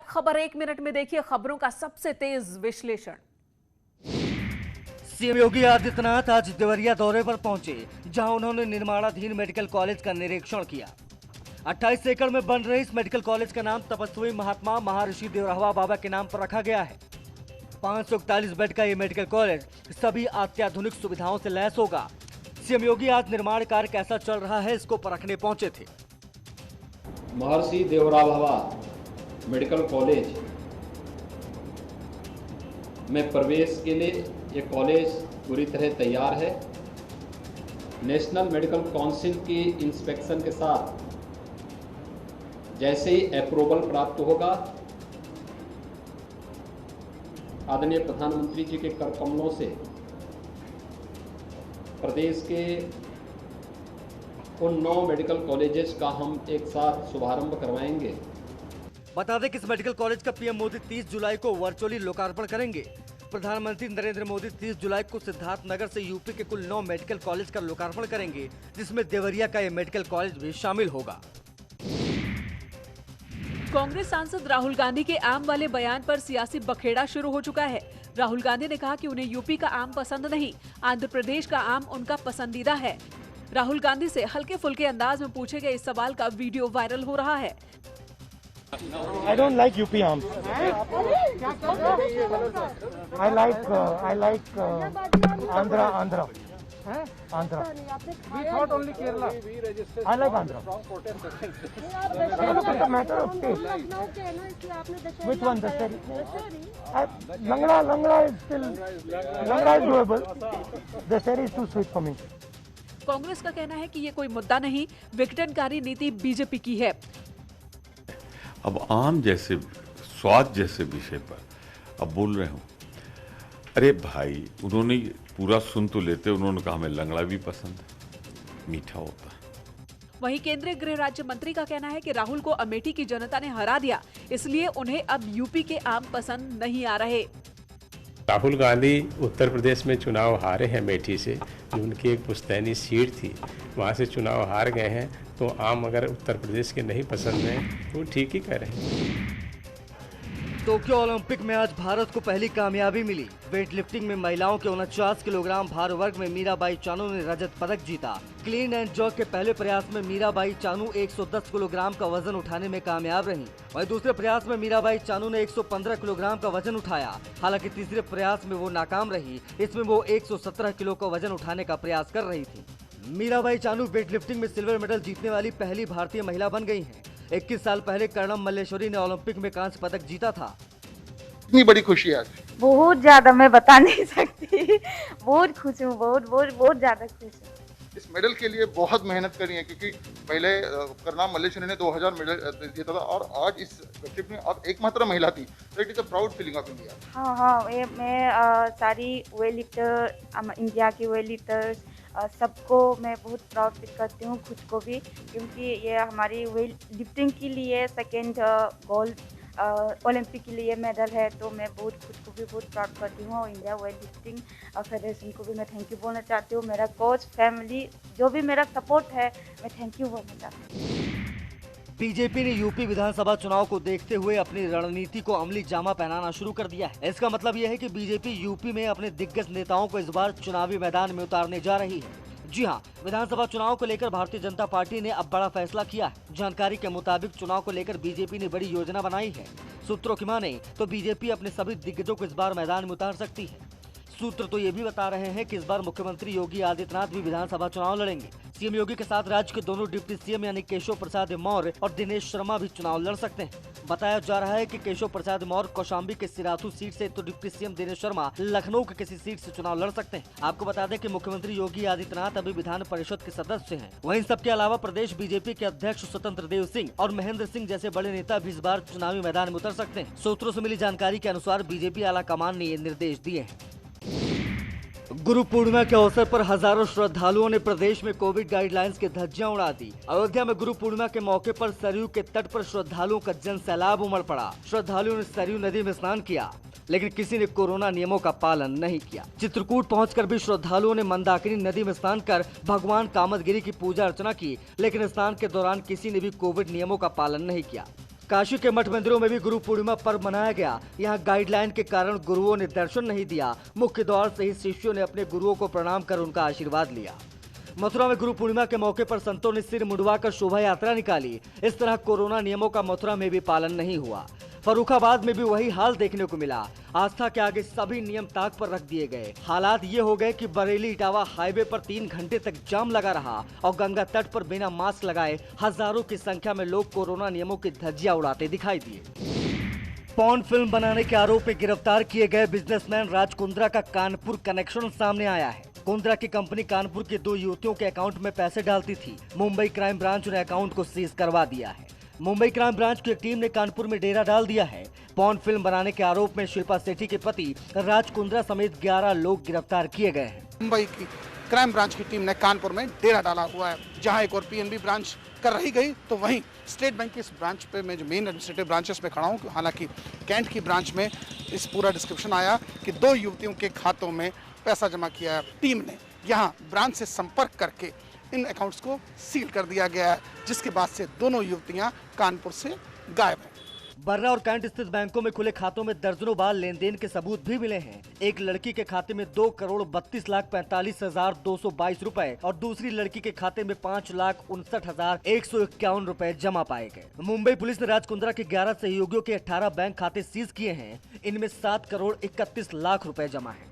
खबर 1 मिनट में देखिए खबरों का सबसे तेज विश्लेषण। सीएम योगी आदित्यनाथ आज देवरिया दौरे पर पहुंचे, जहां उन्होंने निर्माणाधीन मेडिकल कॉलेज का निरीक्षण किया। 28 एकड़ में बन रहे इस मेडिकल कॉलेज का नाम तपस्वी महात्मा महर्षि देवरावा बाबा के नाम पर रखा गया है। 541 बेड का ये मेडिकल कॉलेज सभी अत्याधुनिक सुविधाओं से लैस होगा। सीएम योगी आज निर्माण कार्य कैसा चल रहा है इसको परखने पहुंचे थे। महर्षि देवरावा बाबा मेडिकल कॉलेज में प्रवेश के लिए ये कॉलेज पूरी तरह तैयार है। नेशनल मेडिकल काउंसिल की इंस्पेक्शन के साथ जैसे ही अप्रूवल प्राप्त होगा, आदरणीय प्रधानमंत्री जी के कर कमलों से प्रदेश के उन 9 मेडिकल कॉलेजेस का हम एक साथ शुभारंभ करवाएंगे। बता दें कि इस मेडिकल कॉलेज का पीएम मोदी 30 जुलाई को वर्चुअली लोकार्पण करेंगे। प्रधानमंत्री नरेंद्र मोदी 30 जुलाई को सिद्धार्थनगर से यूपी के कुल 9 मेडिकल कॉलेज का लोकार्पण करेंगे, जिसमें देवरिया का ये मेडिकल कॉलेज भी शामिल होगा। कांग्रेस सांसद राहुल गांधी के आम वाले बयान पर सियासी बखेड़ा शुरू हो चुका है। राहुल गांधी ने कहा कि उन्हें यूपी का आम पसंद नहीं, आंध्र प्रदेश का आम उनका पसंदीदा है। राहुल गांधी से हल्के फुल्के अंदाज में पूछे गए इस सवाल का वीडियो वायरल हो रहा है। I don't like UP arms. I like Andhra. Andhra. We thought only Kerala. I like Andhra. It's a matter of taste. Which one? The Seri? Langra is still. Langra is doable. The Seri is too sweet for me. Congress का कहना है कि ये कोई मुद्दा नहीं, विघटनकारी नीति बीजेपी की है। अब आम जैसे स्वाद जैसे विषय पर अब बोल रहे हूँ। अरे भाई, उन्होंने पूरा सुन तो लेते, उन्होंने कहा हमें लंगड़ा भी पसंद है, मीठा होता है। वहीं केंद्रीय गृह राज्य मंत्री का कहना है कि राहुल को अमेठी की जनता ने हरा दिया, इसलिए उन्हें अब यूपी के आम पसंद नहीं आ रहे। राहुल गांधी उत्तर प्रदेश में चुनाव हारे हैं अमेठी से, जो उनकी एक पुश्तैनी सीट थी, वहाँ से चुनाव हार गए हैं। तो आम अगर उत्तर प्रदेश के नहीं पसंद हैं तो ठीक ही कह रहे हैं। टोक्यो ओलंपिक में आज भारत को पहली कामयाबी मिली। वेट लिफ्टिंग में महिलाओं के 49 किलोग्राम भार वर्ग में मीराबाई चानू ने रजत पदक जीता। क्लीन एंड जर्क के पहले प्रयास में मीराबाई चानू 110 किलोग्राम का वजन उठाने में कामयाब रही। वहीं दूसरे प्रयास में मीराबाई चानू ने 115 किलोग्राम का वजन उठाया। हालांकि तीसरे प्रयास में वो नाकाम रही। इसमें वो 117 किलो का वजन उठाने का प्रयास कर रही थी। मीराबाई चानू वेट लिफ्टिंग में सिल्वर मेडल जीतने वाली पहली भारतीय महिला बन गई हैं। 21 साल पहले कर्णम मल्लेश्वरी ने ओलंपिक में कांस्य पदक जीता था। इतनी बड़ी खुशी आज बहुत ज्यादा, मैं बता नहीं सकती। बहुत खुश हूँ, बहुत ज्यादा खुश हूँ। इस मेडल के लिए बहुत मेहनत करी है, क्योंकि पहले कर्णम मल्लेश्वरी ने 2000 मेडल जीता था और आज इस ट्रिप में अब एकमात्र महिला थी। तो it is a proud feeling of India. हाँ, मैं सारी वेट लिफ्टर, इंडिया की वेट लिफ्टर्स सबको मैं बहुत प्राउड फील करती हूँ, खुद को भी, क्योंकि ये हमारी वेट लिफ्टिंग के लिए सेकेंड गोल्ड ओलंपिक के लिए मेडल है। तो मैं बहुत खुद को भी बहुत प्राउड करती हूँ और इंडिया वेट लिफ्टिंग फेडरेशन को भी मैं थैंक यू बोलना चाहती हूँ। मेरा कोच, फैमिली, जो भी मेरा सपोर्ट है, मैं थैंक यू बोलना चाहती हूँ। बीजेपी ने यूपी विधानसभा चुनाव को देखते हुए अपनी रणनीति को अमली जामा पहनाना शुरू कर दिया है। इसका मतलब यह है कि बीजेपी यूपी में अपने दिग्गज नेताओं को इस बार चुनावी मैदान में उतारने जा रही है। जी हां, विधानसभा चुनाव को लेकर भारतीय जनता पार्टी ने अब बड़ा फैसला किया है। जानकारी के मुताबिक चुनाव को लेकर बीजेपी ने बड़ी योजना बनाई है। सूत्रों की माने तो बीजेपी अपने सभी दिग्गजों को इस बार मैदान में उतार सकती है। सूत्र तो ये भी बता रहे हैं कि इस बार मुख्यमंत्री योगी आदित्यनाथ भी विधानसभा चुनाव लड़ेंगे। सीएम योगी के साथ राज्य के दोनों डिप्टी सीएम यानी केशव प्रसाद मौर्य और दिनेश शर्मा भी चुनाव लड़ सकते हैं। बताया जा रहा है कि केशव प्रसाद मौर्य कौशाम्बी के सिराथू सीट से, तो डिप्टी सीएम दिनेश शर्मा लखनऊ के किसी सीट से चुनाव लड़ सकते हैं। आपको बता दें कि मुख्यमंत्री योगी आदित्यनाथ अभी विधान परिषद के सदस्य हैं। वहीं सबके अलावा प्रदेश बीजेपी के अध्यक्ष स्वतंत्र देव सिंह और महेंद्र सिंह जैसे बड़े नेता भी इस बार चुनावी मैदान में उतर सकते हैं। सूत्रों से मिली जानकारी के अनुसार बीजेपी आला कमान ने ये निर्देश दिए हैं। गुरु पूर्णिमा के अवसर पर हजारों श्रद्धालुओं ने प्रदेश में कोविड गाइडलाइंस की धज्जियां उड़ा दी। अयोध्या में गुरु पूर्णिमा के मौके पर सरयू के तट पर श्रद्धालुओं का जन सैलाब उमड़ पड़ा। श्रद्धालुओं ने सरयू नदी में स्नान किया, लेकिन किसी ने कोरोना नियमों का पालन नहीं किया। चित्रकूट पहुंचकर भी श्रद्धालुओं ने मंदाकिनी नदी में स्नान कर भगवान कामदगिरी की पूजा अर्चना की, लेकिन स्नान के दौरान किसी ने भी कोविड नियमों का पालन नहीं किया। काशी के मठ मंदिरों में भी गुरु पूर्णिमा पर्व मनाया गया। यहाँ गाइडलाइन के कारण गुरुओं ने दर्शन नहीं दिया। मुख्य द्वार से ही शिष्यों ने अपने गुरुओं को प्रणाम कर उनका आशीर्वाद लिया। मथुरा में गुरु पूर्णिमा के मौके पर संतों ने सिर मुंडवाकर शोभा यात्रा निकाली। इस तरह कोरोना नियमों का मथुरा में भी पालन नहीं हुआ। फर्रुखाबाद में भी वही हाल देखने को मिला। आस्था के आगे सभी नियम ताक पर रख दिए गए। हालात ये हो गए कि बरेली इटावा हाईवे पर 3 घंटे तक जाम लगा रहा और गंगा तट पर बिना मास्क लगाए हजारों की संख्या में लोग कोरोना नियमों की धज्जियां उड़ाते दिखाई दिए। पॉर्न फिल्म बनाने के आरोप में गिरफ्तार किए गए बिजनेसमैन राज कुंद्रा का कानपुर कनेक्शन सामने आया है। कुंद्रा की कंपनी कानपुर की 2 युवतियों के अकाउंट में पैसे डालती थी। मुंबई क्राइम ब्रांच ने अकाउंट को सीज करवा दिया है। मुंबई क्राइम ब्रांच की एक टीम ने कानपुर में डेरा डाल दिया है। पॉर्न फिल्म बनाने के आरोप में शिल्पा सेठी के पति राज कुंद्रा समेत 11 लोग गिरफ्तार किए गए हैं। मुंबई की क्राइम ब्रांच की टीम ने कानपुर में डेरा डाला हुआ है। जहां एक और पीएनबी ब्रांच कर रही गई, तो वहीं स्टेट बैंक की इस ब्रांच पे मैं जो मेन एडमिनिस्ट्रेटिव ब्रांचेस में खड़ा हूँ। हालांकि कैंट की ब्रांच में इस पूरा डिस्क्रिप्शन आया कि 2 युवतियों के खातों में पैसा जमा किया है। टीम ने यहाँ ब्रांच से संपर्क करके इन अकाउंट्स को सील कर दिया गया है, जिसके बाद से दोनों युवतियां कानपुर से गायब हैं। बर्रा और कैंट स्थित बैंकों में खुले खातों में दर्जनों बार लेन-देन के सबूत भी मिले हैं। एक लड़की के खाते में 2,32,45,222 रुपए और दूसरी लड़की के खाते में 5,59,151 रुपए जमा पाए गए। मुंबई पुलिस ने राज कुंद्रा के 11 सहयोगियों के 18 बैंक खाते सीज किए हैं। इनमें 7,31,00,000 रुपए जमा है।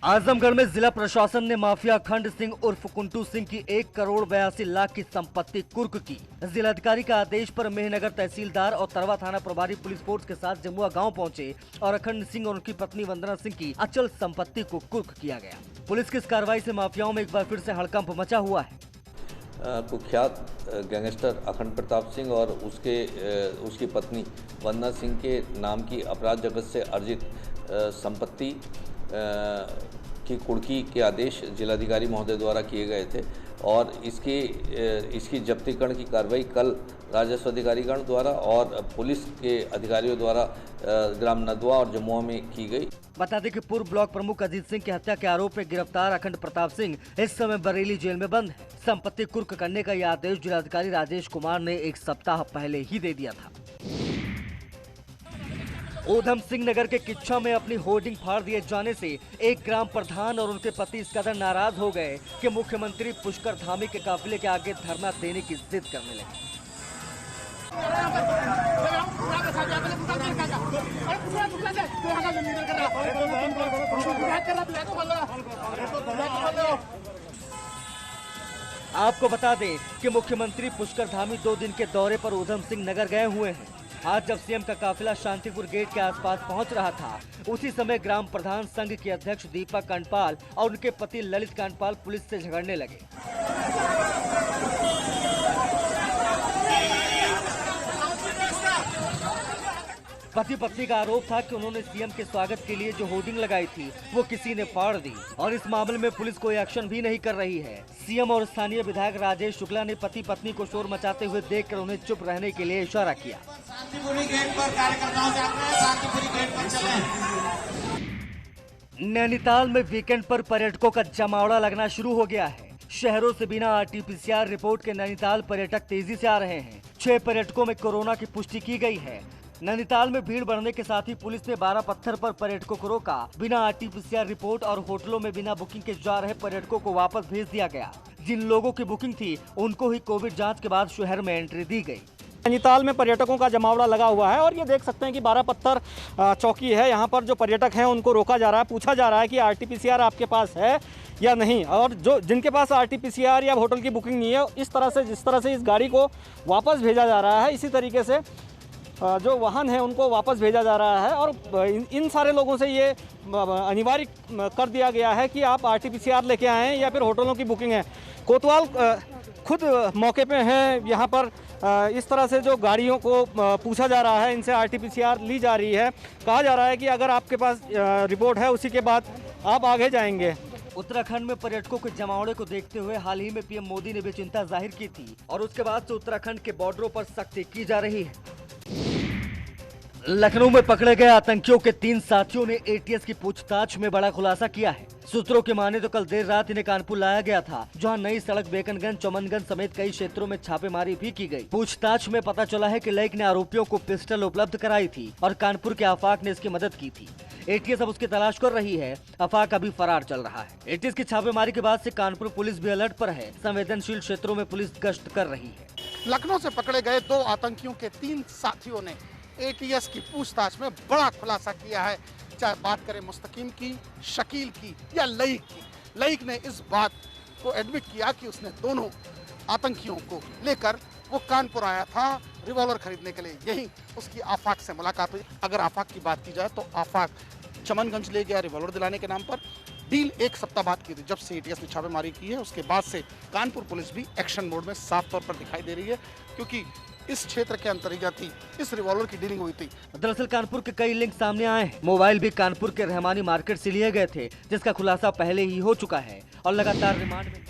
आजमगढ़ में जिला प्रशासन ने माफिया खंड सिंह उर्फ कुंटू सिंह की 1,82,00,000 की संपत्ति कुर्क की। जिलाधिकारी के आदेश पर मेहनगर तहसीलदार और तरवा थाना प्रभारी पुलिस फोर्स के साथ जमुआ गांव पहुंचे और अखंड सिंह और उनकी पत्नी वंदना सिंह की अचल संपत्ति को कुर्क किया गया। पुलिस की इस कार्रवाई से माफियाओं में एक बार फिर से हड़कंप मचा हुआ है। कुख्यात गैंगस्टर अखंड प्रताप सिंह और उसकी पत्नी वंदना सिंह के नाम की अपराध जगत से अर्जित संपत्ति की कुर्की के आदेश जिलाधिकारी महोदय द्वारा किए गए थे और इसकी जब्तीकरण की कार्रवाई कल राजस्व अधिकारीगण द्वारा और पुलिस के अधिकारियों द्वारा ग्राम नदवा और जमुआ में की गई। बता दें कि पूर्व ब्लॉक प्रमुख अजीत सिंह की हत्या के आरोप में गिरफ्तार अखंड प्रताप सिंह इस समय बरेली जेल में बंद है। संपत्ति कुर्क करने का यह आदेश जिलाधिकारी राजेश कुमार ने 1 सप्ताह पहले ही दे दिया था। ऊधम सिंह नगर के किच्छा में अपनी होर्डिंग फाड़ दिए जाने से एक ग्राम प्रधान और उनके पति इस कदर नाराज हो गए कि मुख्यमंत्री पुष्कर धामी के काफिले के आगे धरना देने की जिद करने लगे। आपको बता दें कि मुख्यमंत्री पुष्कर धामी 2 दिन के दौरे पर ऊधम सिंह नगर गए हुए हैं। आज जब सीएम का काफिला शांतिपुर गेट के आसपास पहुंच रहा था, उसी समय ग्राम प्रधान संघ के अध्यक्ष दीपक कांडपाल और उनके पति ललित कांडपाल पुलिस से झगड़ने लगे। पति पत्नी का आरोप था कि उन्होंने सीएम के स्वागत के लिए जो होर्डिंग लगाई थी वो किसी ने फाड़ दी और इस मामले में पुलिस कोई एक्शन भी नहीं कर रही है। सीएम और स्थानीय विधायक राजेश शुक्ला ने पति पत्नी को शोर मचाते हुए देखकर उन्हें चुप रहने के लिए इशारा किया। नैनीताल में वीकेंड पर पर्यटकों का जमावड़ा लगना शुरू हो गया है। शहरों से बिना RT-PCR रिपोर्ट के नैनीताल पर्यटक तेजी से आ रहे हैं। 6 पर्यटकों में कोरोना की पुष्टि की गई है। नैनीताल में भीड़ बढ़ने के साथ ही पुलिस ने 12 पत्थर पर पर्यटकों को रोका। बिना RT-PCR रिपोर्ट और होटलों में बिना बुकिंग के जा रहे पर्यटकों को वापस भेज दिया गया। जिन लोगों की बुकिंग थी उनको ही कोविड जांच के बाद शहर में एंट्री दी गई। नैनीताल में पर्यटकों का जमावड़ा लगा हुआ है और ये देख सकते हैं कि 12 पत्थर चौकी है। यहाँ पर जो पर्यटक हैं उनको रोका जा रहा है, पूछा जा रहा है कि RT-PCR आपके पास है या नहीं, और जो जिनके पास RT-PCR या होटल की बुकिंग नहीं है, जिस तरह से इस गाड़ी को वापस भेजा जा रहा है, इसी तरीके से जो वाहन है उनको वापस भेजा जा रहा है। और इन सारे लोगों से ये अनिवार्य कर दिया गया है कि आप RT-PCR लेके आएँ या फिर होटलों की बुकिंग है। कोतवाल खुद मौके पे हैं यहाँ पर। इस तरह से जो गाड़ियों को पूछा जा रहा है, इनसे RT-PCR ली जा रही है। कहा जा रहा है कि अगर आपके पास रिपोर्ट है उसी के बाद आप आगे जाएंगे। उत्तराखंड में पर्यटकों के जमावड़े को देखते हुए हाल ही में पीएम मोदी ने भी चिंता जाहिर की थी और उसके बाद से उत्तराखंड के बॉर्डरों पर सख्ती की जा रही है। लखनऊ में पकड़े गए आतंकियों के 3 साथियों ने एटीएस की पूछताछ में बड़ा खुलासा किया है। सूत्रों के माने तो कल देर रात इन्हें कानपुर लाया गया था, जहां नई सड़क, बेकनगंज, चमनगंज समेत कई क्षेत्रों में छापेमारी भी की गई। पूछताछ में पता चला है कि लईक ने आरोपियों को पिस्टल उपलब्ध कराई थी और कानपुर के आफाक ने इसकी मदद की थी। एटीएस अब उसकी तलाश कर रही है। आफाक अभी फरार चल रहा है। एटीएस की छापेमारी के बाद से कानपुर पुलिस भी अलर्ट पर है। संवेदनशील क्षेत्रों में पुलिस गश्त कर रही है। लखनऊ से पकड़े गए 2 आतंकियों के 3 साथियों ने एटीएस की पूछताछ में बड़ा खुलासा किया है। चाहे बात करें मुस्तकीम की, शकील की या लईक की। लईक ने इस बात को एडमिट किया कि उसने दोनों आतंकियों को लेकर वो कानपुर आया था रिवॉल्वर खरीदने के लिए। यही उसकी आफाक से मुलाकात हुई। अगर आफाक की बात की जाए तो आफाक चमनगंज ले गया रिवॉल्वर दिलाने के नाम पर। डील 1 सप्ताह बाद की थी, जब से एटीएस ने छापेमारी की है उसके बाद से कानपुर पुलिस भी एक्शन मोड में साफ तौर पर दिखाई दे रही है, क्योंकि इस क्षेत्र के अंतर्गत ही इस रिवॉल्वर की डीलिंग हुई थी। दरअसल कानपुर के कई लिंक सामने आए हैं। मोबाइल भी कानपुर के रहमानी मार्केट से लिए गए थे, जिसका खुलासा पहले ही हो चुका है और लगातार रिमांड में।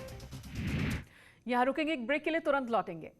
यहाँ रुकेंगे एक ब्रेक के लिए, तुरंत लौटेंगे।